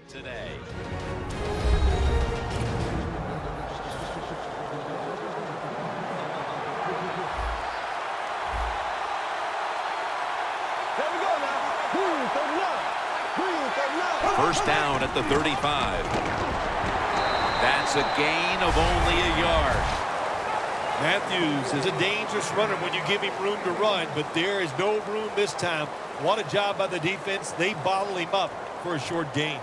today. First down at the 35. That's a gain of only a yard. Matthews is a dangerous runner when you give him room to run, but there is no room this time. What a job by the defense. They bottle him up for a short gain.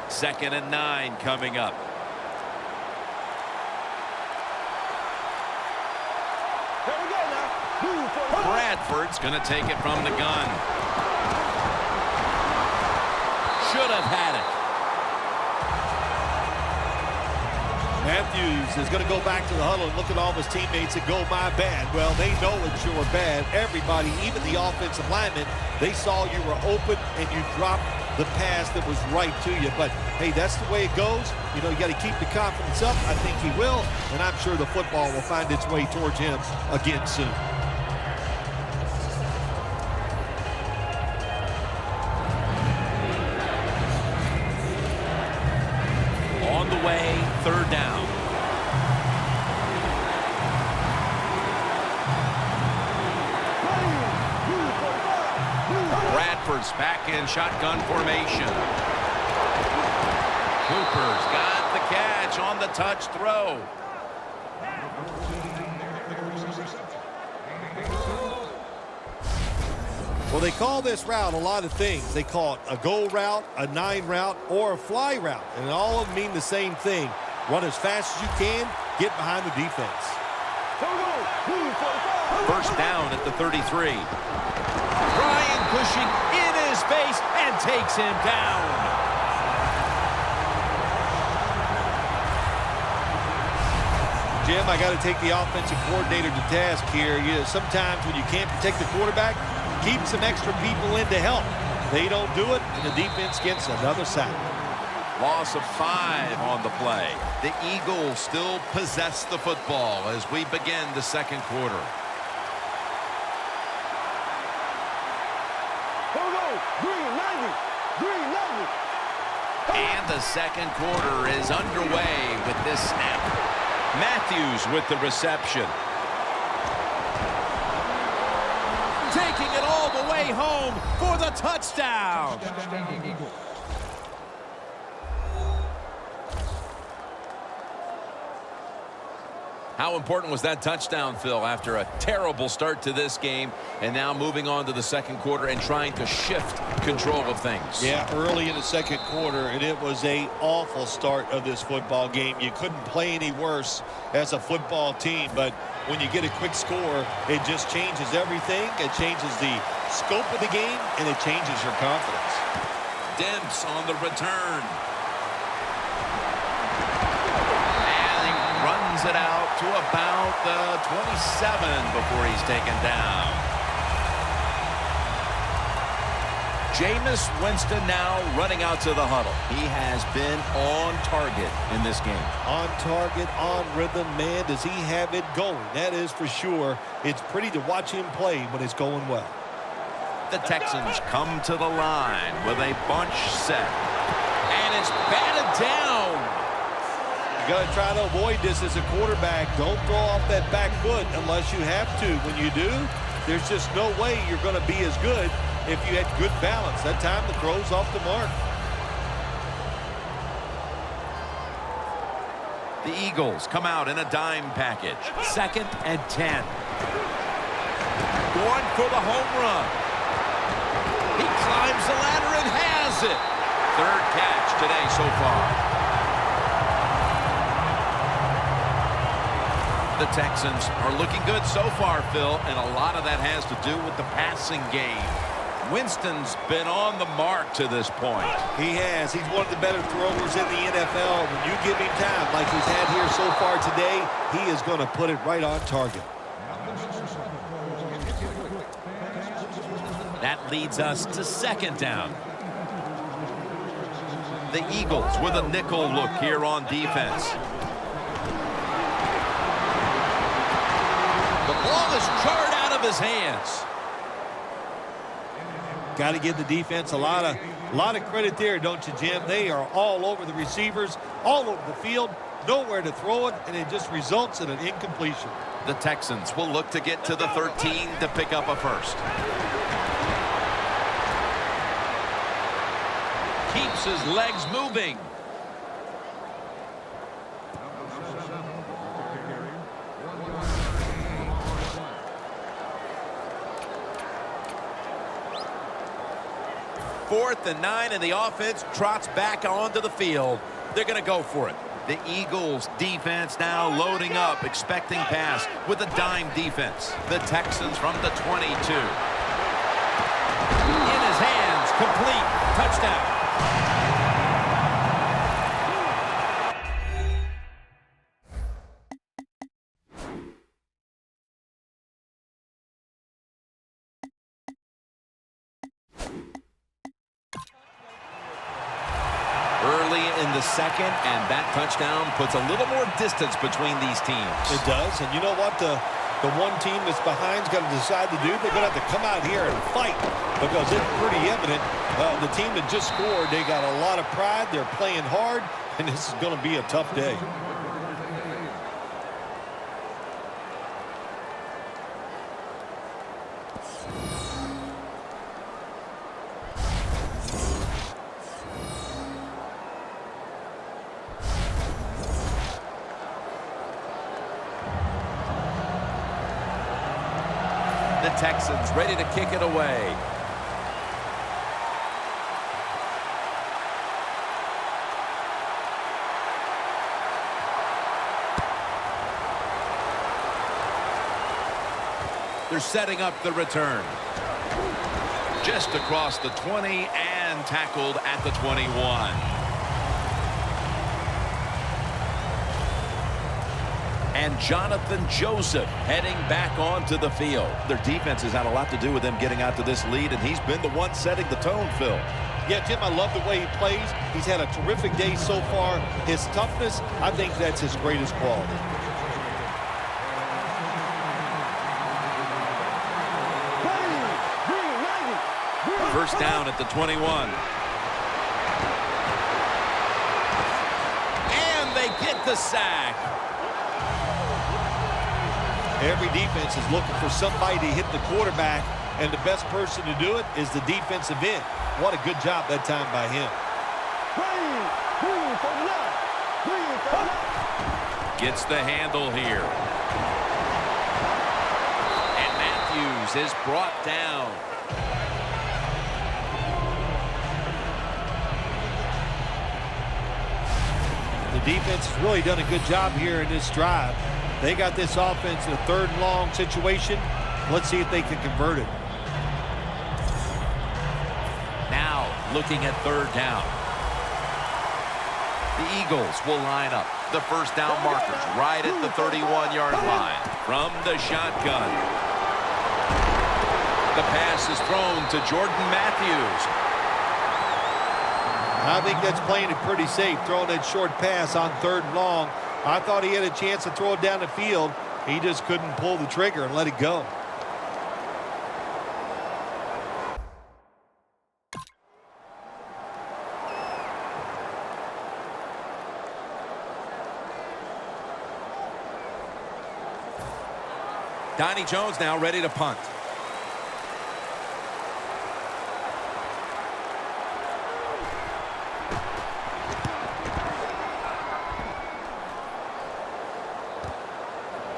Second and 9 coming up. Bradford's going to take it from the gun. Should have had it. Matthews is going to go back to the huddle and look at all of his teammates and go, my bad. Well, they know it's your bad. Everybody, even the offensive linemen, they saw you were open and you dropped the pass that was right to you. But, hey, that's the way it goes. You know, you got to keep the confidence up. I think he will, and I'm sure the football will find its way towards him again soon. On the way, third down. Bradford's back in shotgun formation. Cooper's got the catch on the touch throw. Well, they call this route a lot of things. They call it a go route, a 9 route, or a fly route. And all of them mean the same thing. Run as fast as you can, get behind the defense. First down at the 33. Ryan Cushing in his face and takes him down. Jim, I got to take the offensive coordinator to task here. Sometimes when you can't protect the quarterback, keep some extra people in to help. They don't do it, and the defense gets another sack. Loss of 5 on the play. The Eagles still possess the football as we begin the second quarter. And the second quarter is underway with this snap. Matthews with the reception. Taking it all the way home for the touchdown. How important was that touchdown, Phil, after a terrible start to this game and now moving on to the second quarter and trying to shift control of things? Yeah, early in the second quarter, and it was an awful start of this football game. You couldn't play any worse as a football team, but when you get a quick score, it just changes everything. It changes the scope of the game, and it changes your confidence. Dents on the return. Runs it out to about the 27 before he's taken down. Jameis Winston now running out to the huddle. He has been on target in this game. On target, on rhythm, man, does he have it going? That is for sure. It's pretty to watch him play when it's going well. The Texans come to the line with a bunch set. And it's batted down. You got to try to avoid this as a quarterback. Don't throw off that back foot unless you have to. When you do, there's just no way you're going to be as good if you had good balance. That time the throw's off the mark. The Eagles come out in a dime package. Second and 10. Going for the home run. He climbs the ladder and has it. Third catch today so far. The Texans are looking good so far, Phil, and a lot of that has to do with the passing game. Winston's been on the mark to this point. He has. He's one of the better throwers in the NFL. When you give him time like he's had here so far today, he is going to put it right on target. That leads us to second down. The Eagles with a nickel look here on defense. Ball is jarred out of his hands. Got to give the defense a lot of credit there, don't you, Jim? They are all over the receivers, all over the field, nowhere to throw it, and it just results in an incompletion. The Texans will look to get to the 13 to pick up a first. Keeps his legs moving. Fourth and 9, and the offense trots back onto the field. They're going to go for it. The Eagles defense now loading up, expecting pass with a dime defense. The Texans from the 22. In his hands, complete, touchdown. Early in the second, and that touchdown puts a little more distance between these teams. It does, and you know what? The one team that's behind's got to decide to do. They're going to have to come out here and fight because it's pretty evident. The team that just scored, they got a lot of pride. They're playing hard, and this is going to be a tough day. The Texans ready to kick it away. They're setting up the return. Just across the 20 and tackled at the 21. And Jonathan Joseph heading back onto the field. Their defense has had a lot to do with them getting out to this lead, and he's been the one setting the tone, Phil. Yeah, Jim, I love the way he plays. He's had a terrific day so far. His toughness, I think that's his greatest quality. First down at the 21. And they get the sack. Every defense is looking for somebody to hit the quarterback, and the best person to do it is the defensive end. What a good job that time by him. Gets the handle here. And Matthews is brought down. The defense has really done a good job here in this drive. They got this offense in a third and long situation. Let's see if they can convert it. Now looking at third down. The Eagles will line up. The first down markers right at the 31-yard line from the shotgun. The pass is thrown to Jordan Matthews. I think that's playing it pretty safe, throwing that short pass on third and long. I thought he had a chance to throw it down the field. He just couldn't pull the trigger and let it go. Donnie Jones now ready to punt.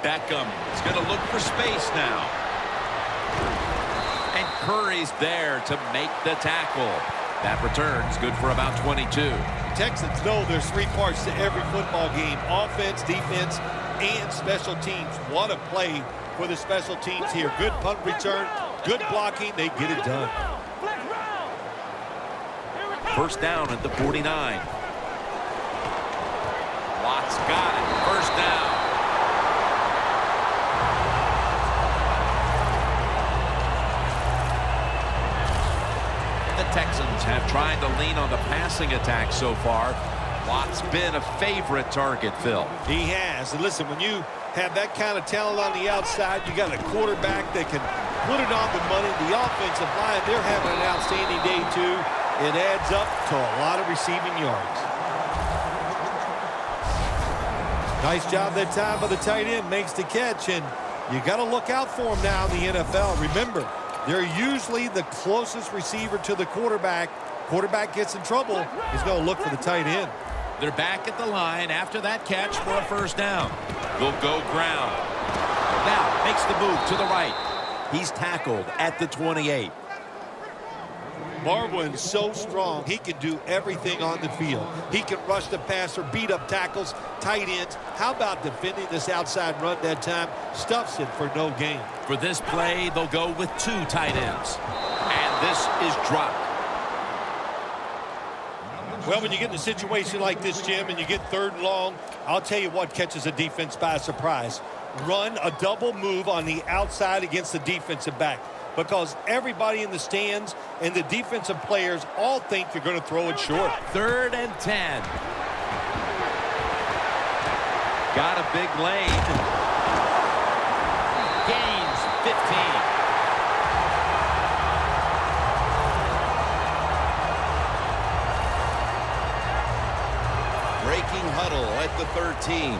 Beckham is going to look for space now. And Curry's there to make the tackle. That return's good for about 22. Texans know there's three parts to every football game: offense, defense, and special teams. What a play for the special teams here. Good punt return, good blocking. They get it done. First down at the 49. Watt's got it. First down. The Texans have tried to lean on the passing attack so far. Watt's been a favorite target, Phil. He has. And listen, when you have that kind of talent on the outside, you got a quarterback that can put it on the money. The offensive line, they're having an outstanding day, too. It adds up to a lot of receiving yards. Nice job that time by the tight end. Makes the catch, and you got to look out for him now in the NFL. Remember, they're usually the closest receiver to the quarterback. Quarterback gets in trouble, he's going to look for the tight end. They're back at the line after that catch for a first down. They'll go ground. Now makes the move to the right. He's tackled at the 28. Barwin's so strong, he can do everything on the field. He can rush the passer, beat up tackles, tight ends. How about defending this outside run that time? Stuffs it for no gain. For this play, they'll go with 2 tight ends. And this is dropped. Well, when you get in a situation like this, Jim, and you get 3rd and long, I'll tell you what catches a defense by surprise. Run a double move on the outside against the defensive back, because everybody in the stands and the defensive players all think you're going to throw it short. 3rd and 10. Got a big lane. Gains 15. Breaking huddle at the 13.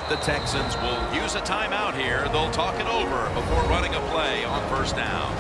The Texans will use a timeout here. They'll talk it over before running a play on first down.